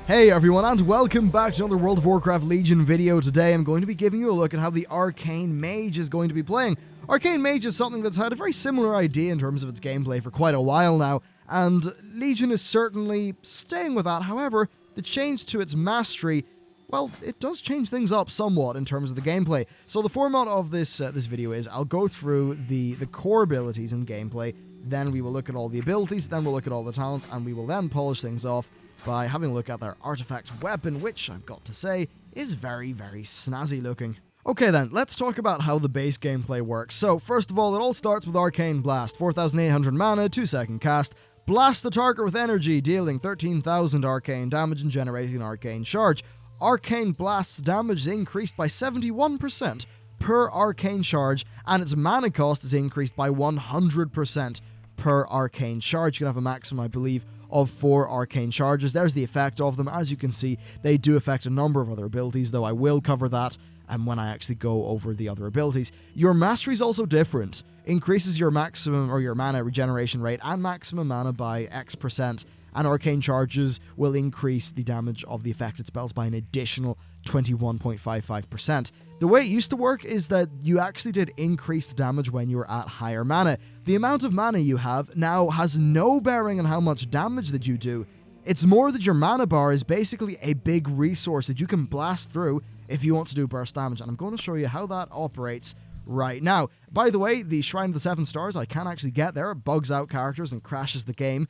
Hey everyone, and welcome back to another World of Warcraft Legion video. Today I'm going to be giving you a look at how the Arcane Mage is going to be playing. Arcane Mage is something that's had a very similar idea in terms of its gameplay for quite a while now, and Legion is certainly staying with that. However, the change to its mastery, well, it does change things up somewhat in terms of the gameplay. So the format of this video is I'll go through the core abilities in gameplay, then we will look at all the abilities, then we'll look at all the talents, and we will then polish things off by having a look at their artifact weapon, which, I've got to say, is very, very snazzy looking. Okay then, let's talk about how the base gameplay works. So, first of all, it all starts with Arcane Blast, 4,800 mana, 2-second cast. Blast the target with energy, dealing 13,000 arcane damage and generating an arcane charge. Arcane Blast's damage is increased by 71% per arcane charge, and its mana cost is increased by 100% per arcane charge. You can have a maximum, I believe, of 4 arcane charges. There's the effect of them. As you can see, they do affect a number of other abilities, though I will cover that when I actually go over the other abilities. Your mastery is also different. Increases your maximum or your mana regeneration rate and maximum mana by X%, and arcane charges will increase the damage of the affected spells by an additional 21.55%. The way it used to work is that you actually did increased damage when you were at higher mana. The amount of mana you have now has no bearing on how much damage that you do. It's more that your mana bar is basically a big resource that you can blast through if you want to do burst damage, and I'm going to show you how that operates right now. By the way, the Shrine of the 7 Stars, I can't actually get there. It bugs out characters and crashes the game.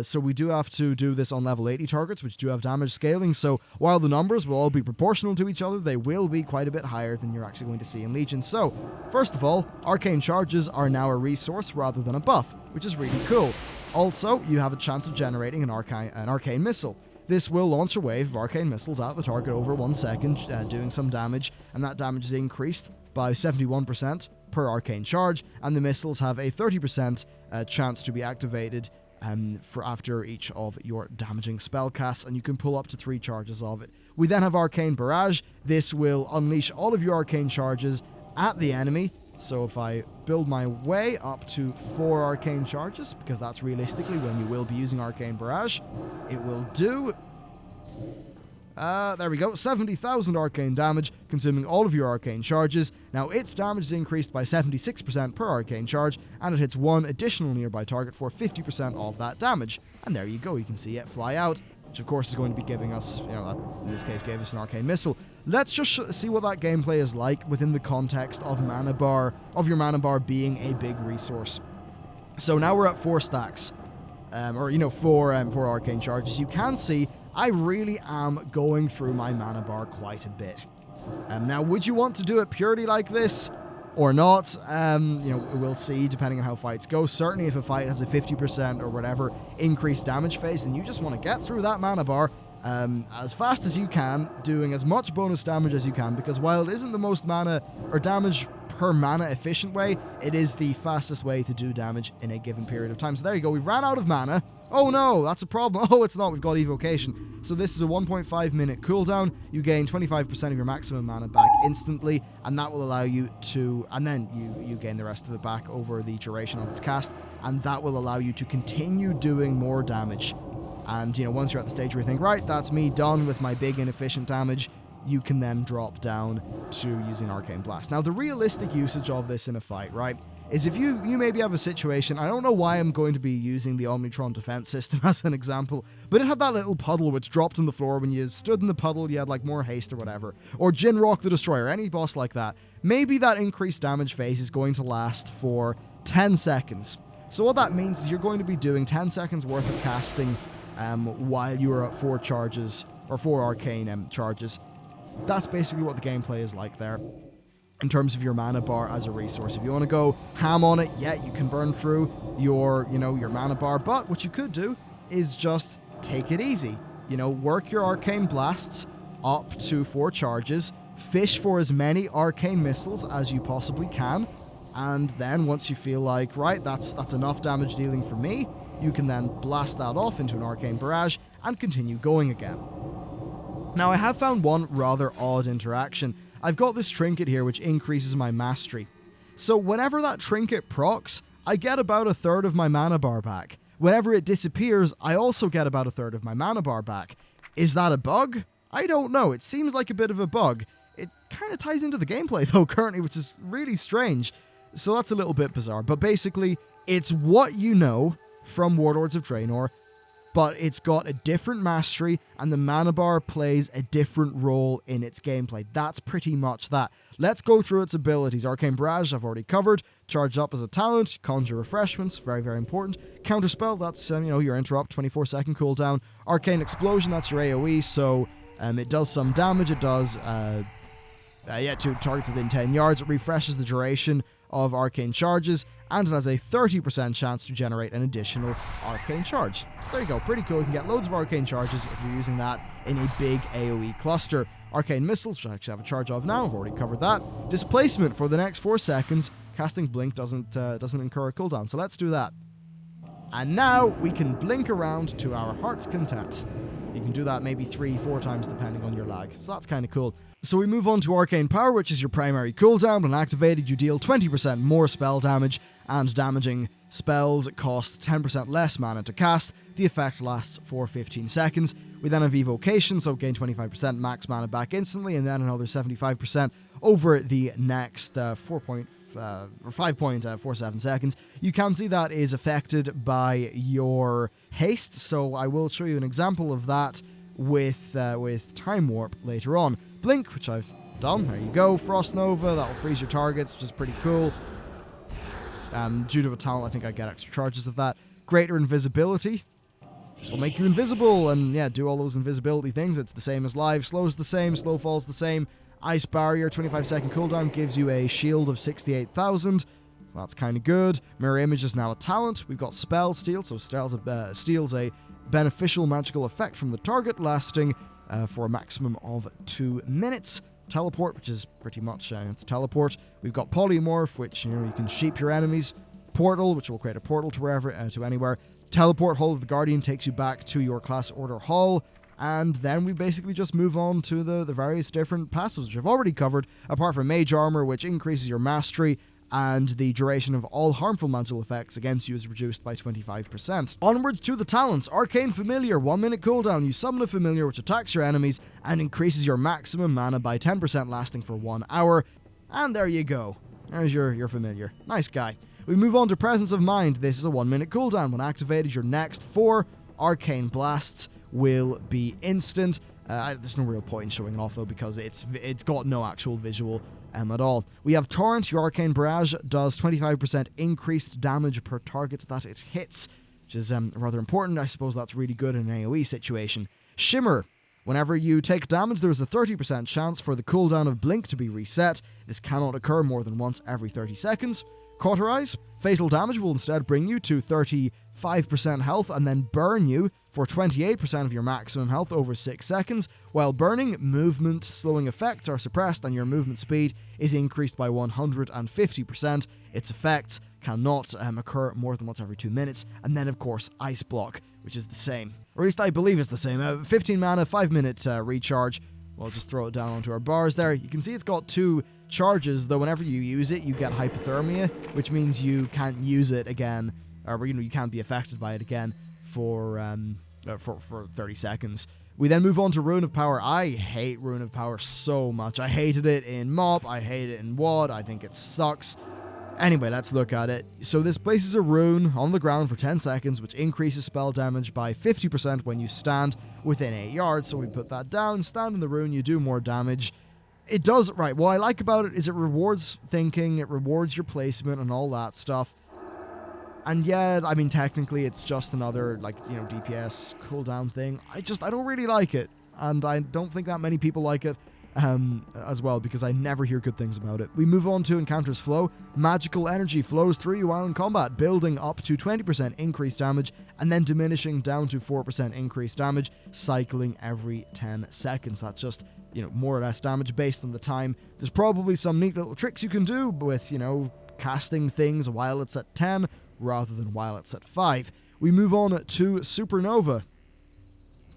So we do have to do this on level 80 targets, which do have damage scaling, so while the numbers will all be proportional to each other, they will be quite a bit higher than you're actually going to see in Legion. So, first of all, arcane charges are now a resource rather than a buff, which is really cool. Also, you have a chance of generating an arcane missile. This will launch a wave of arcane missiles at the target over 1 second, doing some damage, and that damage is increased by 71% per arcane charge, and the missiles have a 30% chance to be activated for after each of your damaging spell casts, and you can pull up to 3 charges of it. We then have Arcane Barrage. This will unleash all of your arcane charges at the enemy. So if I build my way up to 4 arcane charges, because that's realistically when you will be using Arcane Barrage, it will do... there we go, 70,000 arcane damage, consuming all of your arcane charges. Now, its damage is increased by 76% per arcane charge, and it hits 1 additional nearby target for 50% of that damage. And there you go, you can see it fly out, which of course is going to be giving us, in this case gave us an arcane missile. Let's just see what that gameplay is like within the context of your mana bar being a big resource. So now we're at 4 stacks, 4 arcane charges. You can see I really am going through my mana bar quite a bit. Now, would you want to do it purely like this or not? We'll see depending on how fights go. Certainly if a fight has a 50% or whatever increased damage phase, then you just want to get through that mana bar as fast as you can, doing as much bonus damage as you can, because while it isn't the most mana or damage per mana efficient way, it is the fastest way to do damage in a given period of time. So there you go, we ran out of mana. Oh no, that's a problem. Oh, it's not, we've got evocation. So this is a 1.5 minute cooldown. You gain 25% of your maximum mana back instantly, and that will allow you to, and then you gain the rest of it back over the duration of its cast, and that will allow you to continue doing more damage. And, once you're at the stage where you think, right, that's me done with my big inefficient damage, you can then drop down to using Arcane Blast. Now, the realistic usage of this in a fight, right, is if you maybe have a situation, I don't know why I'm going to be using the Omnitron defense system as an example, but it had that little puddle which dropped on the floor. When you stood in the puddle, you had like more haste or whatever. Or Jinrock the Destroyer, any boss like that. Maybe that increased damage phase is going to last for 10 seconds. So what that means is you're going to be doing 10 seconds worth of casting while you are at 4 charges, or 4 arcane charges. That's basically what the gameplay is like there, in terms of your mana bar as a resource. If you want to go ham on it, yeah, you can burn through your mana bar, but what you could do is just take it easy. Work your arcane blasts up to 4 charges, fish for as many arcane missiles as you possibly can, and then once you feel like, right, that's enough damage dealing for me, you can then blast that off into an arcane barrage and continue going again. Now, I have found one rather odd interaction. I've got this trinket here which increases my mastery. So whenever that trinket procs, I get about 1/3 of my mana bar back. Whenever it disappears, I also get about 1/3 of my mana bar back. Is that a bug? I don't know. It seems like a bit of a bug. It kind of ties into the gameplay, though, currently, which is really strange. So that's a little bit bizarre. But basically, it's what you know from Warlords of Draenor, but it's got a different mastery, and the mana bar plays a different role in its gameplay. That's pretty much that. Let's go through its abilities. Arcane Barrage, I've already covered. Charge Up as a talent. Conjure Refreshments, very, very important. Counterspell, that's, your interrupt, 24-second cooldown. Arcane Explosion, that's your AoE, so it does some damage. It does, to targets within 10 yards. It refreshes the duration of arcane charges, and it has a 30% chance to generate an additional arcane charge. So there you go, pretty cool. You can get loads of arcane charges if you're using that in a big AoE cluster. Arcane Missiles, which I actually have a charge of now, I've already covered that. Displacement for the next 4 seconds. Casting Blink doesn't incur a cooldown, so let's do that. And now we can blink around to our heart's content. You can do that maybe 3-4 times depending on your lag, so that's kind of cool. So we move on to Arcane Power, which is your primary cooldown. When activated, you deal 20% more spell damage, and damaging spells cost 10% less mana to cast. The effect lasts for 15 seconds. We then have Evocation, so gain 25% max mana back instantly, and then another 75% over the next 5.47 seconds. You can see that is affected by your haste, so I will show you an example of that with Time Warp later on. Blink, which I've done, there you go. Frost Nova, that'll freeze your targets, which is pretty cool. Due to a talent, I think I get extra charges of that. Greater Invisibility. This will make you invisible, and yeah, do all those invisibility things. It's the same as live. Slow's the same, slow fall's the same. Ice Barrier, 25-second cooldown, gives you a shield of 68,000. That's kind of good. Mirror Image is now a talent. We've got Spell Steal, so steals a beneficial magical effect from the target, lasting for a maximum of 2 minutes. Teleport, which is pretty much it's a teleport. We've got Polymorph, which you can sheep your enemies. Portal, which will create a portal to wherever, to anywhere. Teleport, Hall of the Guardian, takes you back to your class order hall. And then we basically just move on to the various different passives, which I've already covered, apart from Mage Armor, which increases your mastery, and the duration of all harmful magical effects against you is reduced by 25%. Onwards to the talents. Arcane Familiar, 1 minute cooldown. You summon a familiar which attacks your enemies and increases your maximum mana by 10%, lasting for 1 hour. And there you go. There's your familiar. Nice guy. We move on to Presence of Mind. This is a 1 minute cooldown. When activated, your next 4 Arcane Blasts will be instant. There's no real point in showing it off though, because it's got no actual visual at all. We have Torrent. Your Arcane Barrage does 25% increased damage per target that it hits, which is rather important. I suppose that's really good in an AoE situation. Shimmer. Whenever you take damage, there is a 30% chance for the cooldown of Blink to be reset. This cannot occur more than once every 30 seconds. Cauterize. Fatal damage will instead bring you to 35% health and then burn you for 28% of your maximum health over 6 seconds. While burning, movement slowing effects are suppressed and your movement speed is increased by 150%. Its effects cannot occur more than once every 2 minutes. And then, of course, Ice Block, which is the same. Or at least I believe it's the same. 15 mana, 5 minute recharge. We'll just throw it down onto our bars there. You can see it's got 2 charges, though whenever you use it, you get hypothermia, which means you can't use it again, or you can't be affected by it again for 30 seconds. We then move on to Rune of Power. I hate Rune of Power so much. I hated it in MoP, I hate it in WoD, I think it sucks. Anyway, let's look at it. So this places a rune on the ground for 10 seconds, which increases spell damage by 50% when you stand within 8 yards. So we put that down, stand in the rune, you do more damage. It does, right, what I like about it is it rewards thinking, it rewards your placement and all that stuff. And yeah, I mean, technically it's just another, DPS cooldown thing. I don't really like it. And I don't think that many people like it. As well, because I never hear good things about it. We move on to Encounter's Flow. Magical energy flows through you while in combat, building up to 20% increased damage, and then diminishing down to 4% increased damage, cycling every 10 seconds. That's just, more or less damage based on the time. There's probably some neat little tricks you can do with, casting things while it's at 10, rather than while it's at 5. We move on to Supernova.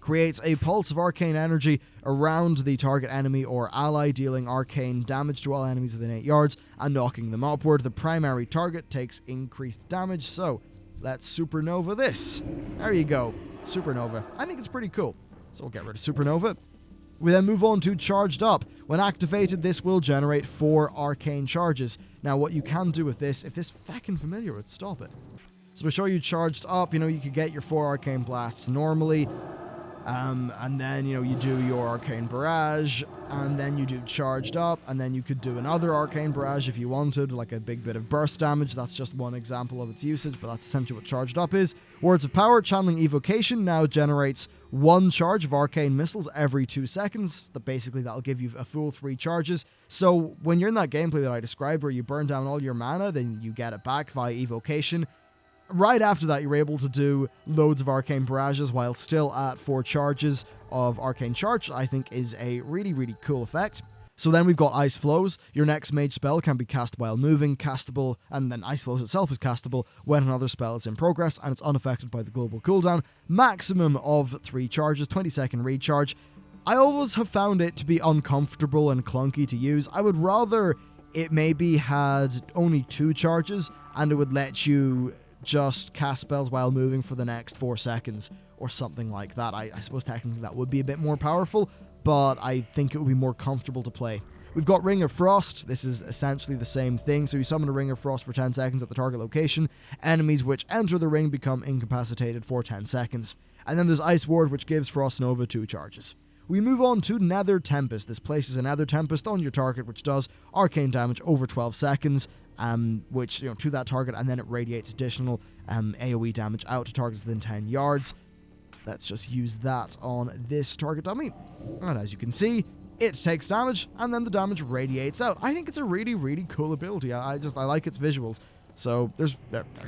Creates a pulse of arcane energy around the target enemy or ally, dealing arcane damage to all enemies within 8 yards and knocking them upward. The primary target takes increased damage, so let's supernova this. There you go. Supernova. I think it's pretty cool. So we'll get rid of Supernova. We then move on to Charged Up. When activated, this will generate 4 arcane charges. Now, what you can do with this, if this fucking familiar would stop it. So to show you Charged Up, you could get your 4 arcane blasts normally. And then, you do your Arcane Barrage, and then you do Charged Up, and then you could do another Arcane Barrage if you wanted, like a big bit of burst damage. That's just one example of its usage, but that's essentially what Charged Up is. Words of Power, Channeling Evocation, now generates 1 charge of Arcane Missiles every 2 seconds. That'll give you a full 3 charges. So when you're in that gameplay that I described where you burn down all your mana, then you get it back via Evocation. Right after that, you're able to do loads of Arcane Barrages while still at 4 charges of Arcane Charge, I think is a really, really cool effect. So then we've got Ice Flows. Your next mage spell can be cast while moving, castable, and then Ice Flows itself is castable when another spell is in progress, and it's unaffected by the global cooldown. Maximum of 3 charges, 20-second recharge. I always have found it to be uncomfortable and clunky to use. I would rather it maybe had only 2 charges, and it would let you just cast spells while moving for the next 4 seconds or something like that. I suppose technically that would be a bit more powerful, but I think it would be more comfortable to play. We've got Ring of Frost. This is essentially the same thing. So you summon a Ring of Frost for 10 seconds at the target location. Enemies which enter the ring become incapacitated for 10 seconds. And then there's Ice Ward, which gives Frost Nova 2 charges. We move on to Nether Tempest. This places a Nether Tempest on your target, which does arcane damage over 12 seconds, which, to that target, and then it radiates additional AoE damage out to targets within 10 yards. Let's just use that on this target dummy. And as you can see, it takes damage, and then the damage radiates out. I think it's a really, really cool ability. I like its visuals. So there's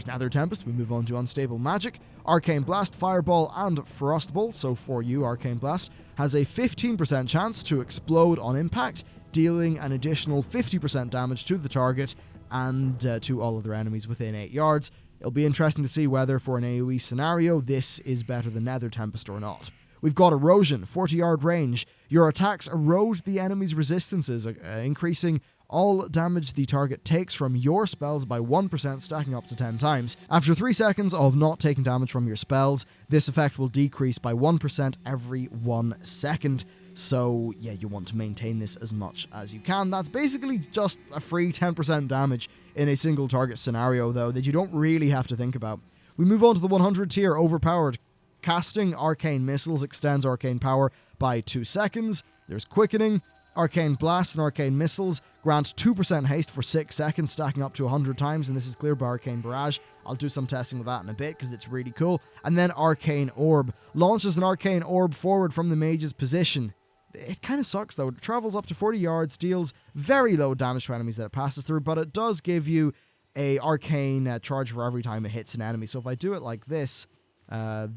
Nether Tempest. We move on to Unstable Magic. Arcane Blast, Fireball, and Frostbolt. So for you, Arcane Blast has a 15% chance to explode on impact, dealing an additional 50% damage to the target and to all other enemies within 8 yards. It'll be interesting to see whether, for an AoE scenario, this is better than Nether Tempest or not. We've got Erosion, 40-yard range. Your attacks erode the enemy's resistances, increasing all damage the target takes from your spells by 1%, stacking up to 10 times. After 3 seconds of not taking damage from your spells, this effect will decrease by 1% every 1 second. So, yeah, you want to maintain this as much as you can. That's basically just a free 10% damage in a single target scenario, though, that you don't really have to think about. We move on to the 100 tier, Overpowered. Casting Arcane Missiles extends arcane power by 2 seconds. There's Quickening. Arcane Blast and Arcane Missiles grant 2% haste for 6 seconds, stacking up to 100 times, and this is cleared by Arcane Barrage. I'll do some testing with that in a bit, because it's really cool. And then Arcane Orb. Launches an Arcane Orb forward from the mage's position. It kind of sucks, though. It travels up to 40 yards, deals very low damage to enemies that it passes through, but it does give you a arcane charge for every time it hits an enemy. So if I do it like this,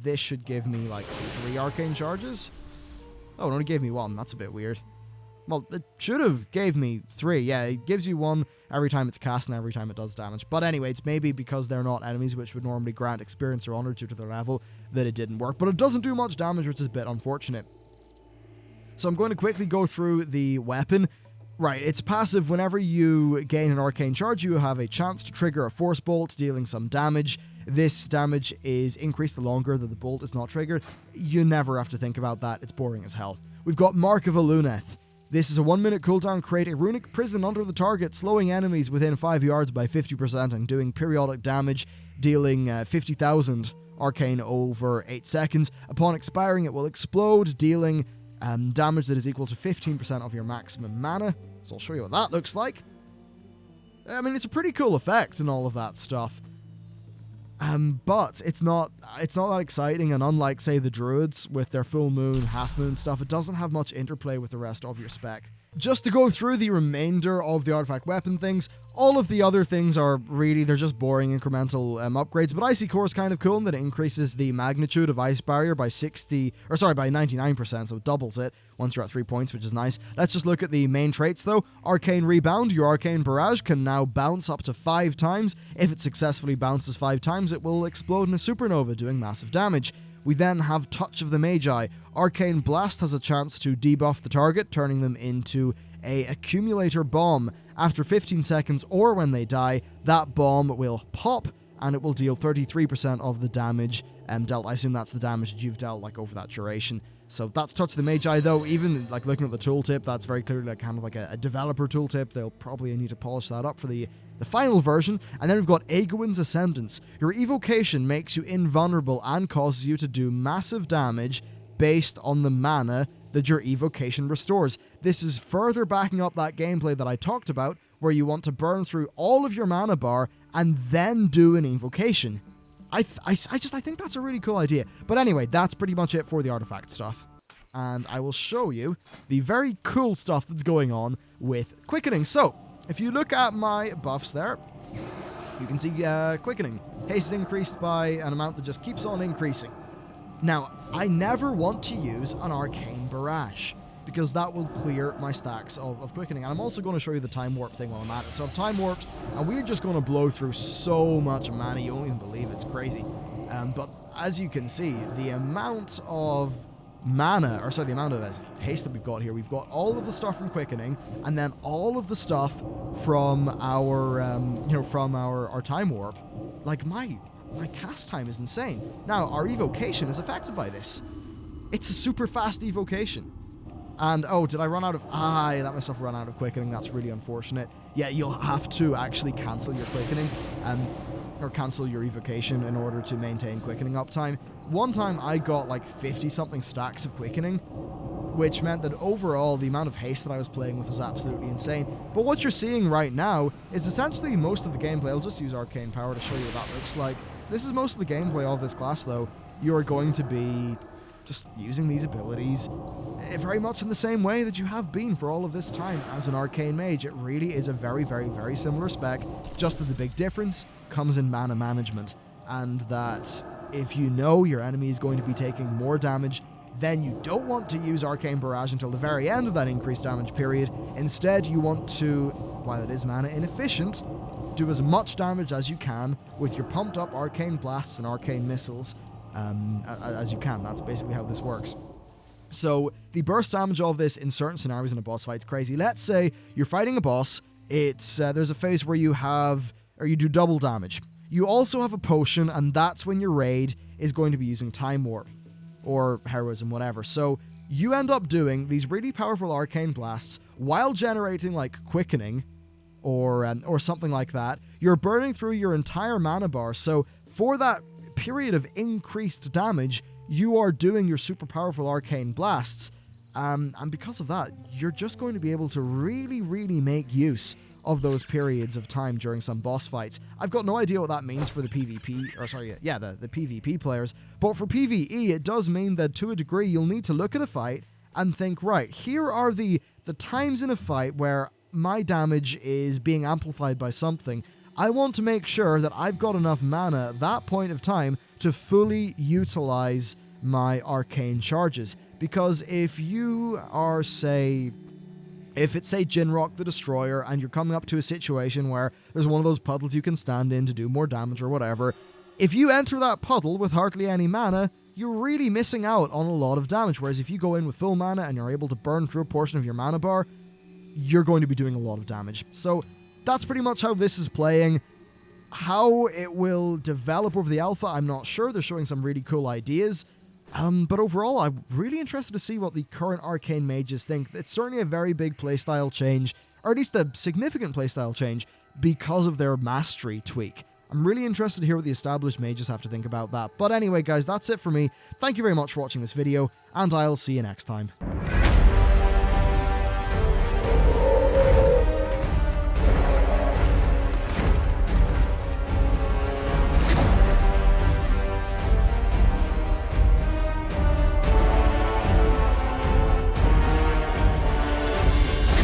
this should give me, like, 3 arcane charges. Oh, it only gave me 1. That's a bit weird. Well, it should have gave me 3. Yeah, it gives you 1 every time it's cast and every time it does damage. But anyway, it's maybe because they're not enemies which would normally grant experience or honor due to their level that it didn't work. But it doesn't do much damage, which is a bit unfortunate. So I'm going to quickly go through the weapon. Right, it's passive. Whenever you gain an arcane charge, you have a chance to trigger a force bolt, dealing some damage. This damage is increased the longer that the bolt is not triggered. You never have to think about that. It's boring as hell. We've got Mark of a Luneth. This is a 1-minute cooldown. Create a runic prison under the target, slowing enemies within 5 yards by 50% and doing periodic damage, dealing 50,000 arcane over 8 seconds. Upon expiring, it will explode, dealing damage that is equal to 15% of your maximum mana. So I'll show you what that looks like. I mean, it's a pretty cool effect and all of that stuff. But it's not that exciting, and unlike, say, the Druids with their full moon, half moon stuff, it doesn't have much interplay with the rest of your spec. Just to go through the remainder of the artifact weapon things, all of the other things are really, they're just boring incremental upgrades, but Icy Core is kind of cool in that it increases the magnitude of Ice Barrier by 99%, so it doubles it once you're at 3 points, which is nice. Let's just look at the main traits though. Arcane Rebound, your Arcane Barrage can now bounce up to 5 times. If it successfully bounces 5 times, it will explode in a supernova, doing massive damage. We then have Touch of the Magi. Arcane Blast has a chance to debuff the target, turning them into a accumulator bomb. After 15 seconds or when they die, that bomb will pop, and it will deal 33% of the damage dealt. I assume that's the damage that you've dealt like over that duration. So that's Touch the Magi, though. Even like looking at the tooltip, that's very clearly like kind of like a developer tooltip. They'll probably need to polish that up for the final version. And then we've got Egwin's Ascendance. Your evocation makes you invulnerable and causes you to do massive damage based on the mana that your evocation restores. This is further backing up that gameplay that I talked about, where you want to burn through all of your mana bar and then do an evocation. I think that's a really cool idea. But anyway, that's pretty much it for the artifact stuff. And I will show you the very cool stuff that's going on with quickening. So, if you look at my buffs there, you can see quickening. Haste is increased by an amount that just keeps on increasing. Now, I never want to use an Arcane Barrage, because that will clear my stacks of quickening. And I'm also going to show you the Time Warp thing while I'm at it. So I've Time Warped, and we're just going to blow through so much mana, you won't even believe it's crazy. But as you can see, the amount of mana, or sorry, the amount of haste that we've got here, we've got all of the stuff from quickening, and then all of the stuff from our, from our Time Warp. Like, my cast time is insane. Now, our evocation is affected by this. It's a super fast evocation. And, oh, did I run out of... I let myself run out of quickening. That's really unfortunate. Yeah, you'll have to actually cancel your quickening, or cancel your evocation in order to maintain quickening uptime. One time I got like 50-something stacks of quickening, which meant that overall the amount of haste that I was playing with was absolutely insane. But what you're seeing right now is essentially most of the gameplay. I'll just use Arcane Power to show you what that looks like. This is most of the gameplay of this class, though. You are going to be just using these abilities very much in the same way that you have been for all of this time as an Arcane Mage. It really is a very, very, very similar spec, just that the big difference comes in mana management, and that if you know your enemy is going to be taking more damage, then you don't want to use Arcane Barrage until the very end of that increased damage period. Instead, you want to, while it is mana inefficient, do as much damage as you can with your pumped up Arcane Blasts and Arcane Missiles as you can. That's basically how this works. So the burst damage of this in certain scenarios in a boss fight is crazy. Let's say you're fighting a boss. It's there's a phase where you do double damage. You also have a potion, and that's when your raid is going to be using Time Warp or Heroism, whatever. So you end up doing these really powerful Arcane Blasts while generating like quickening or something like that. You're burning through your entire mana bar. So for that period of increased damage, you are doing your super powerful Arcane Blasts, and because of that, you're just going to be able to really, really make use of those periods of time during some boss fights. I've got no idea what that means for the PvP, the PvP players, but for PvE, it does mean that to a degree, you'll need to look at a fight and think, right, here are the times in a fight where my damage is being amplified by something. I want to make sure that I've got enough mana at that point of time to fully utilize my arcane charges. Because if you are, if it's, say, Jinrock the Destroyer, and you're coming up to a situation where there's one of those puddles you can stand in to do more damage or whatever, if you enter that puddle with hardly any mana, you're really missing out on a lot of damage. Whereas if you go in with full mana and you're able to burn through a portion of your mana bar, you're going to be doing a lot of damage. So that's pretty much how this is playing. How it will develop over the alpha, I'm not sure. They're showing some really cool ideas. But overall, I'm really interested to see what the current Arcane Mages think. It's certainly a very big playstyle change, or at least a significant playstyle change, because of their mastery tweak. I'm really interested to hear what the established mages have to think about that. But anyway, guys, that's it for me. Thank you very much for watching this video, and I'll see you next time.